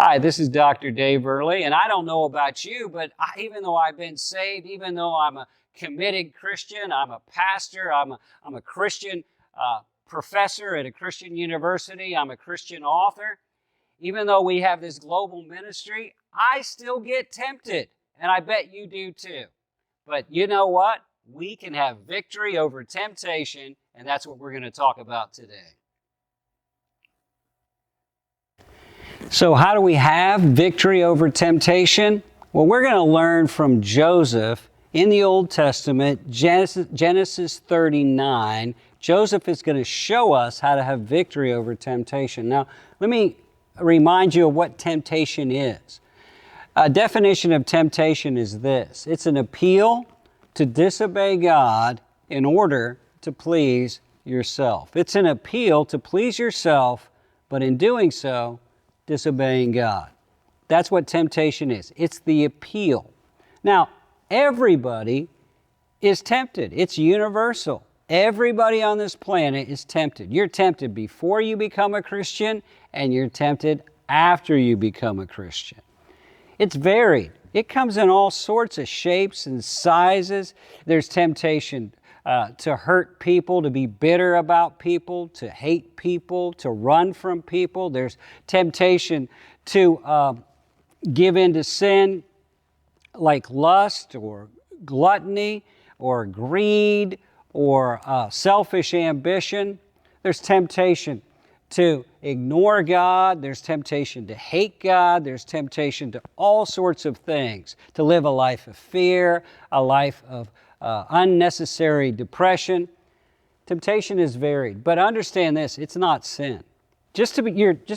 Hi, this is Dr. Dave Early, and I don't know about you, but even though I've been saved, even though I'm a committed Christian, I'm a pastor, I'm a Christian professor at a Christian university, I'm a Christian author, even though we have this global ministry, I still get tempted, and I bet you do too. But you know what? We can have victory over temptation, and that's what we're going to talk about today. So how do we have victory over temptation? Well, we're going to learn from Joseph in the Old Testament, Genesis 39. Joseph is going to show us how to have victory over temptation. Now, let me remind you of what temptation is. A definition of temptation is this: it's an appeal to disobey God in order to please yourself. It's an appeal to please yourself, but in doing so, disobeying God. That's what temptation is. It's the appeal. Now, everybody is tempted. It's universal. Everybody on this planet is tempted. You're tempted before you become a Christian, and you're tempted after you become a Christian. It's varied. It comes in all sorts of shapes and sizes. There's temptation to hurt people, to be bitter about people, to hate people, to run from people. There's temptation to give in to sin like lust or gluttony or greed or selfish ambition. There's temptation to ignore God. There's temptation to hate God. There's temptation to all sorts of things, to live a life of fear, a life of unnecessary depression. Temptation is varied, but understand this: it's not sin. Just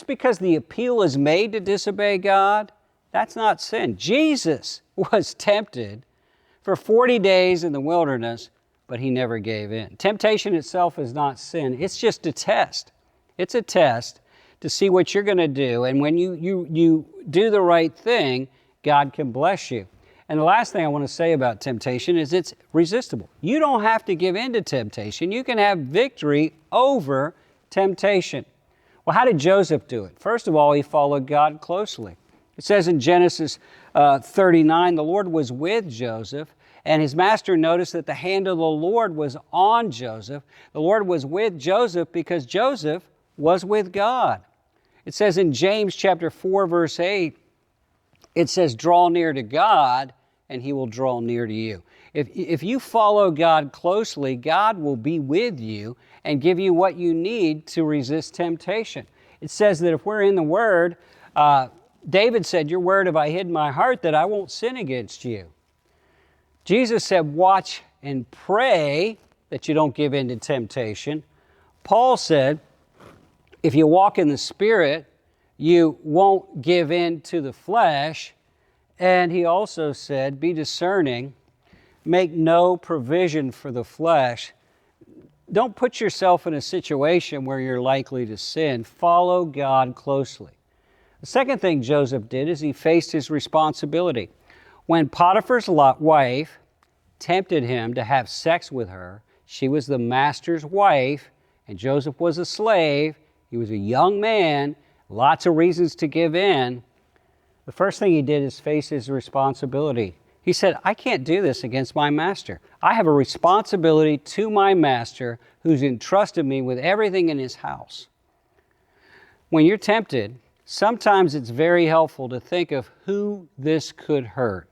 because the appeal is made to disobey God, that's not sin. Jesus was tempted for 40 days in the wilderness, but he never gave in. Temptation itself is not sin. It's just a test. It's a test to see what you're going to do, and when you do the right thing, God can bless you. And the last thing I want to say about temptation is it's resistible. You don't have to give in to temptation. You can have victory over temptation. Well, how did Joseph do it? First of all, he followed God closely. It says in Genesis 39, the Lord was with Joseph, and his master noticed that the hand of the Lord was on Joseph. The Lord was with Joseph because Joseph was with God. It says in James chapter 4, verse 8, it says, draw near to God, and he will draw near to you. If you follow God closely, God will be with you and give you what you need to resist temptation. It says that if we're in the Word, David said, your word have I hid in my heart that I won't sin against you. Jesus said, watch and pray that you don't give in to temptation. Paul said, if you walk in the Spirit, you won't give in to the flesh. And he also said, be discerning, make no provision for the flesh. Don't put yourself in a situation where you're likely to sin. Follow God closely. The second thing Joseph did is he faced his responsibility. When Potiphar's wife tempted him to have sex with her, she was the master's wife, and Joseph was a slave. He was a young man, lots of reasons to give in. The first thing he did is face his responsibility. He said, I can't do this against my master. I have a responsibility to my master who's entrusted me with everything in his house. When you're tempted, sometimes it's very helpful to think of who this could hurt.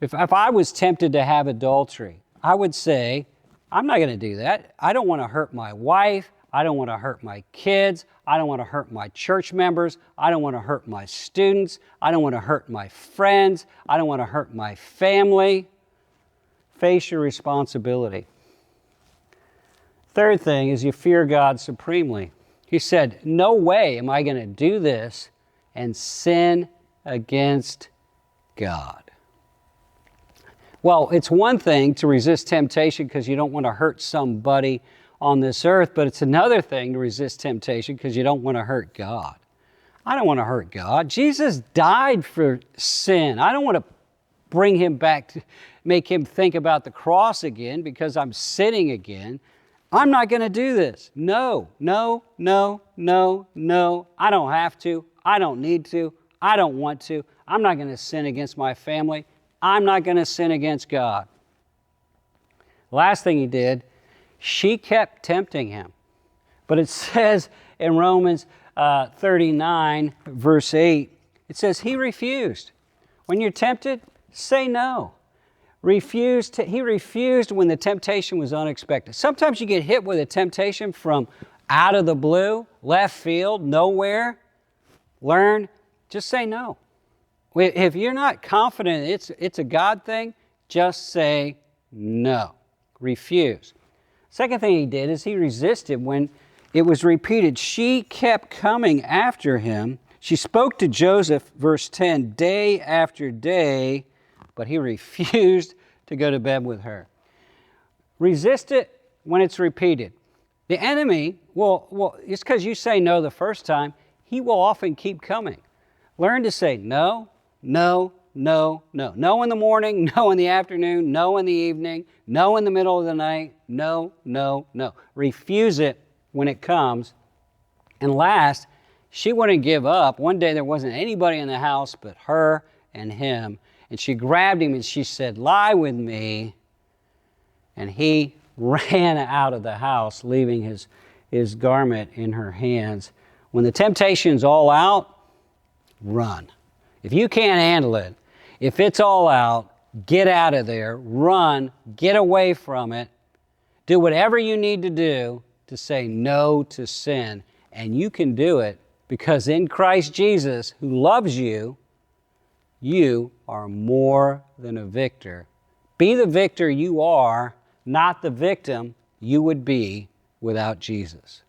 If I was tempted to have adultery, I would say, I'm not going to do that. I don't want to hurt my wife. I don't want to hurt my kids. I don't want to hurt my church members. I don't want to hurt my students. I don't want to hurt my friends. I don't want to hurt my family. Face your responsibility. Third thing is you fear God supremely. He said, no way am I going to do this and sin against God. Well, it's one thing to resist temptation because you don't want to hurt somebody on this earth, but it's another thing to resist temptation because you don't want to hurt God. I don't want to hurt God. Jesus died for sin. I don't want to bring him back to make him think about the cross again because I'm sinning again. I'm not going to do this. No. I don't have to. I don't need to. I don't want to. I'm not going to sin against my family. I'm not going to sin against God. Last thing he did, she kept tempting him. But it says in Romans 39, verse 8, it says he refused. When you're tempted, say no. He refused when the temptation was unexpected. Sometimes you get hit with a temptation from out of the blue, left field, nowhere. Just say no. If you're not confident it's a God thing, just say no. Refuse. Second thing he did is he resisted when it was repeated. She kept coming after him. She spoke to Joseph, verse 10, day after day, but he refused to go to bed with her. Resist it when it's repeated. The enemy, it's because you say no the first time, he will often keep coming. Learn to say no, no, no, no. No in the morning, no in the afternoon, no in the evening, no in the middle of the night, no, no, no. Refuse it when it comes. And last, she wouldn't give up. One day there wasn't anybody in the house but her and him. And she grabbed him and she said, lie with me. And he ran out of the house, leaving his garment in her hands. When the temptation's all out, run. If you can't handle it, if it's all out, get out of there, run, get away from it. Do whatever you need to do to say no to sin. And you can do it because in Christ Jesus, who loves you, you are more than a victor. Be the victor you are, not the victim you would be without Jesus.